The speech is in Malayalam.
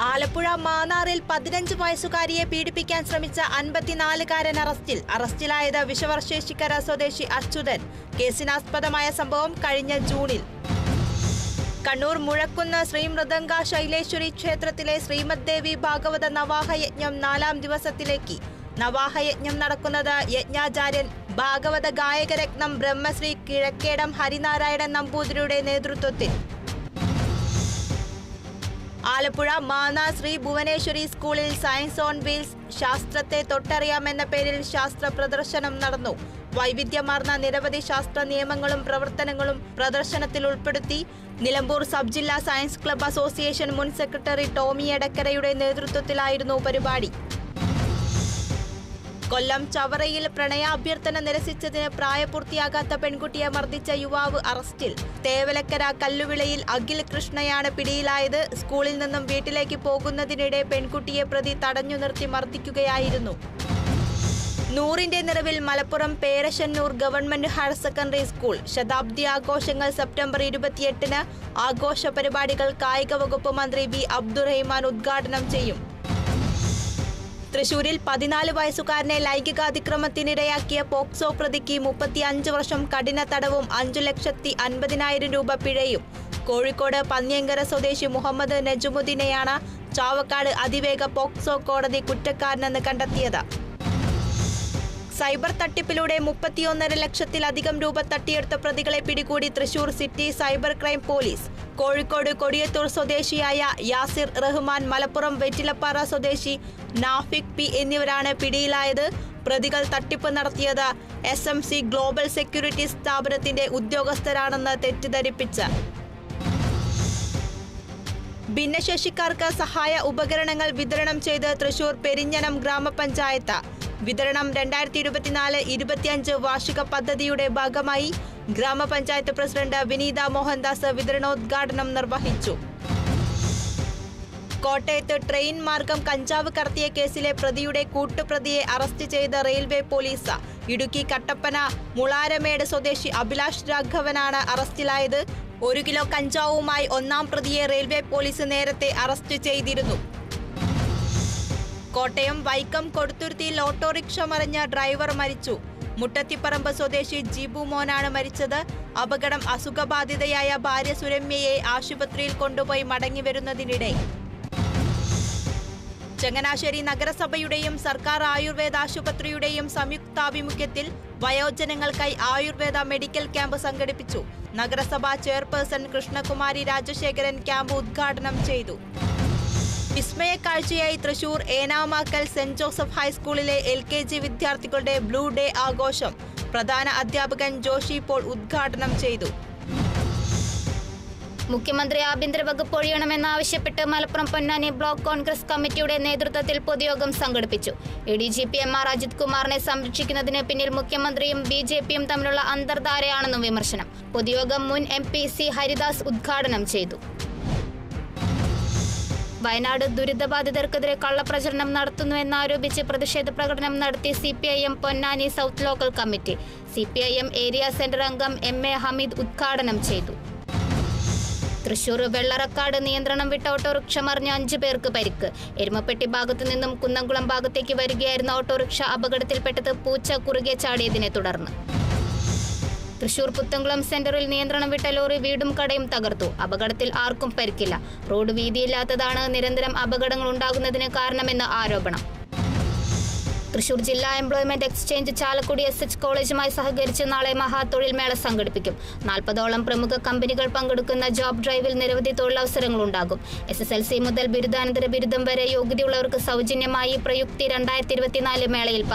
ആലപ്പുഴ മാന്നാറിൽ 15 വയസ്സുകാരിയെ പീഡിപ്പിക്കാൻ ശ്രമിച്ച 54-കാരൻ അറസ്റ്റിലായത് വിഷവർശേഷിക്കര സ്വദേശി അച്യുതൻ. കേസിനാസ്പദമായ സംഭവം കഴിഞ്ഞ ജൂണിൽ. കണ്ണൂർ മുഴക്കുന്ന് ശ്രീ മൃദംഗ ശൈലേശ്വരി ക്ഷേത്രത്തിലെ ശ്രീമദ് ദേവി ഭാഗവത നവാഹയജ്ഞം 4ാം ദിവസത്തിലേക്ക്. നവാഹയജ്ഞം നടക്കുന്നത് യജ്ഞാചാര്യൻ ഭാഗവത ഗായകരത്നം ബ്രഹ്മശ്രീ കിഴക്കേടം ഹരിനാരായണൻ നമ്പൂതിരിയുടെ നേതൃത്വത്തിൽ. ആലപ്പുഴ മാന്നാർ ശ്രീ ഭുവനേശ്വരി സ്കൂളിൽ സയൻസ് ഓൺ വീൽസ് ശാസ്ത്രത്തെ തൊട്ടറിയാമെന്ന പേരിൽ ശാസ്ത്ര പ്രദർശനം നടന്നു. വൈവിധ്യമാർന്ന നിരവധി ശാസ്ത്ര നിയമങ്ങളും പ്രവർത്തനങ്ങളും പ്രദർശനത്തിൽ ഉൾപ്പെടുത്തി. നിലമ്പൂർ സബ് ജില്ലാ സയൻസ് ക്ലബ്ബ് അസോസിയേഷൻ മുൻ സെക്രട്ടറി ടോമി എടക്കരയുടെ നേതൃത്വത്തിലായിരുന്നു പരിപാടി. കൊല്ലം ചവറയിൽ പ്രണയാഭ്യർത്ഥന നിരസിച്ചതിന് പ്രായപൂർത്തിയാകാത്ത പെൺകുട്ടിയെ മർദ്ദിച്ച യുവാവ് അറസ്റ്റിൽ. തേവലക്കര കല്ലുവിളയിൽ അഖിൽ കൃഷ്ണയാണ് പിടിയിലായത്. സ്കൂളിൽ നിന്നും വീട്ടിലേക്ക് പോകുന്നതിനിടെ പെൺകുട്ടിയെ പ്രതി തടഞ്ഞു നിർത്തി മർദ്ദിക്കുകയായിരുന്നു. 100ന്റെ നിറവിൽ Malappuram Perassannur government higher secondary school ശതാബ്ദി ആഘോഷങ്ങൾ സെപ്റ്റംബർ 28-ന്. ആഘോഷ പരിപാടികൾ കായിക വകുപ്പ് മന്ത്രി വി അബ്ദുറഹിമാൻ ഉദ്ഘാടനം ചെയ്യും. തൃശൂരിൽ 14 വയസ്സുകാരനെ ലൈംഗികാതിക്രമത്തിനിടയാക്കിയ പോക്സോ പ്രതിക്ക് 35 വർഷം കഠിന തടവും 5,50,000 രൂപ പിഴയും. കോഴിക്കോട് പന്നിയങ്കര സ്വദേശി മുഹമ്മദ് നജുമുദ്ദീനെയാണ് ചാവക്കാട് അതിവേഗ പോക്സോ കോടതി കുറ്റക്കാരനെന്ന് കണ്ടെത്തിയത്. സൈബർ തട്ടിപ്പിലൂടെ 31.5 ലക്ഷത്തിലധികം രൂപ തട്ടിയെടുത്ത പ്രതികളെ പിടികൂടി Thrissur city cyber crime police. Kozhikode Kodiyathur സ്വദേശിയായ യാസിർ റഹ്മാൻ, മലപ്പുറം വെറ്റിലപ്പാറ സ്വദേശി നാഫിക് പി എന്നിവരാണ് പിടിയിലായത്. പ്രതികൾ തട്ടിപ്പ് നടത്തിയത് SMC ഗ്ലോബൽ സെക്യൂരിറ്റി സ്ഥാപനത്തിന്റെ ഉദ്യോഗസ്ഥരാണെന്ന് തെറ്റിദ്ധരിപ്പിച്ച്. ഭിന്നശേഷിക്കാർക്ക് സഹായ ഉപകരണങ്ങൾ വിതരണം ചെയ്ത് തൃശൂർ പെരിഞ്ഞനം ഗ്രാമപഞ്ചായത്ത്. വിതരണം 2024-25 വാർഷിക പദ്ധതിയുടെ ഭാഗമായി. ഗ്രാമപഞ്ചായത്ത് പ്രസിഡന്റ് വിനീത മോഹൻദാസ് വിതരണോദ്ഘാടനം നിർവഹിച്ചു. കോട്ടയത്ത് ട്രെയിൻ മാർഗം കഞ്ചാവ് കടത്തിയ കേസിലെ പ്രതിയുടെ കൂട്ടുപ്രതിയെ അറസ്റ്റ് ചെയ്ത റെയിൽവേ പോലീസ്. ഇടുക്കി കട്ടപ്പന മുളാരമേട് സ്വദേശി അഭിലാഷ് രാഘവനാണ് അറസ്റ്റിലായത്. 1 കിലോ കഞ്ചാവുമായി 1ാം പ്രതിയെ റെയിൽവേ പോലീസ് നേരത്തെ അറസ്റ്റ് ചെയ്തിരുന്നു. കോട്ടയം വൈക്കം കൊടുത്തുരുത്തിയിൽ ഓട്ടോറിക്ഷ മറിഞ്ഞ ഡ്രൈവർ മരിച്ചു. മുട്ടത്തിപ്പറമ്പ് സ്വദേശി ജിബു മോനാണ് മരിച്ചത്. അപകടം അസുഖബാധിതയായ ഭാര്യ സുരമ്യയെ ആശുപത്രിയിൽ കൊണ്ടുപോയി മടങ്ങി വരുന്നതിനിടെ. ചങ്ങനാശ്ശേരി നഗരസഭയുടെയും സർക്കാർ ആയുർവേദ ആശുപത്രിയുടെയും സംയുക്താഭിമുഖ്യത്തിൽ വയോജനങ്ങൾക്കായി ആയുർവേദ മെഡിക്കൽ ക്യാമ്പ് സംഘടിപ്പിച്ചു. നഗരസഭാ ചെയർപേഴ്സൺ കൃഷ്ണകുമാരി രാജശേഖരൻ ക്യാമ്പ് ഉദ്ഘാടനം ചെയ്തു. വിസ്മയ കാഴ്ചയായി തൃശൂർ ഏനാമാക്കൽ സെന്റ് ജോസഫ് ഹൈസ്കൂളിലെ LKG വിദ്യാർത്ഥികളുടെ ബ്ലൂ ഡേ ആഘോഷം. പ്രധാന അധ്യാപകൻ ജോഷി പോൾ ഉദ്ഘാടനം ചെയ്തു. മുഖ്യമന്ത്രി ആഭ്യന്തര വകുപ്പ് ഒഴിയണമെന്നാവശ്യപ്പെട്ട് മലപ്പുറം പൊന്നാനി ബ്ലോക്ക് കോൺഗ്രസ് കമ്മിറ്റിയുടെ നേതൃത്വത്തിൽ പൊതുയോഗം സംഘടിപ്പിച്ചു. ADGP MR അജിത് കുമാറിനെ സംരക്ഷിക്കുന്നതിന് പിന്നിൽ മുഖ്യമന്ത്രിയും BJPയും തമ്മിലുള്ള അന്തർധാരയാണെന്നും വിമർശനം. പൊതുയോഗം മുൻ MP C ഹരിദാസ് ഉദ്ഘാടനം ചെയ്തു. വയനാട് ദുരിതബാധിതർക്കെതിരെ കള്ളപ്രചരണം നടത്തുന്നുവെന്നാരോപിച്ച് പ്രതിഷേധ പ്രകടനം നടത്തി CPIM Ponnani south local committee. CPIM area centre അംഗം MA ഹമീദ് ഉദ്ഘാടനം ചെയ്തു. തൃശൂർ വെള്ളറക്കാട് നിയന്ത്രണം വിട്ട ഓട്ടോറിക്ഷ മറിഞ്ഞ് 5 പേർക്ക് പരിക്ക്. എരുമപ്പെട്ടി ഭാഗത്തു നിന്നും കുന്നംകുളം ഭാഗത്തേക്ക് വരികയായിരുന്ന ഓട്ടോറിക്ഷ അപകടത്തിൽപ്പെട്ടത് പൂച്ച കുറുകെ ചാടിയതിനെ തുടർന്ന്. തൃശൂർ പുത്തൻകുളം സെന്ററിൽ നിയന്ത്രണം വിട്ട ലോറി വീടും കടയും തകർത്തു. അപകടത്തിൽ ആർക്കും പരിക്കില്ല. റോഡ് വീതിയില്ലാത്തതാണ് നിരന്തരം അപകടങ്ങൾ ഉണ്ടാകുന്നതിന് കാരണമെന്ന് ആരോപണം. തൃശൂർ ജില്ലാ എംപ്ലോയ്മെന്റ് എക്സ്ചേഞ്ച് ചാലക്കുടി SH കോളേജുമായി സഹകരിച്ച് നാളെ മഹാതൊഴിൽ മേള സംഘടിപ്പിക്കും. 40ഓളം പ്രമുഖ കമ്പനികൾ പങ്കെടുക്കുന്ന ജോബ് ഡ്രൈവിൽ നിരവധി തൊഴിലവസരങ്ങളുണ്ടാകും. SSLC മുതൽ ബിരുദാനന്തര ബിരുദം വരെ യോഗ്യതയുള്ളവർക്ക് സൗജന്യമായി പ്രയുക്തി 2024 മേളയിൽ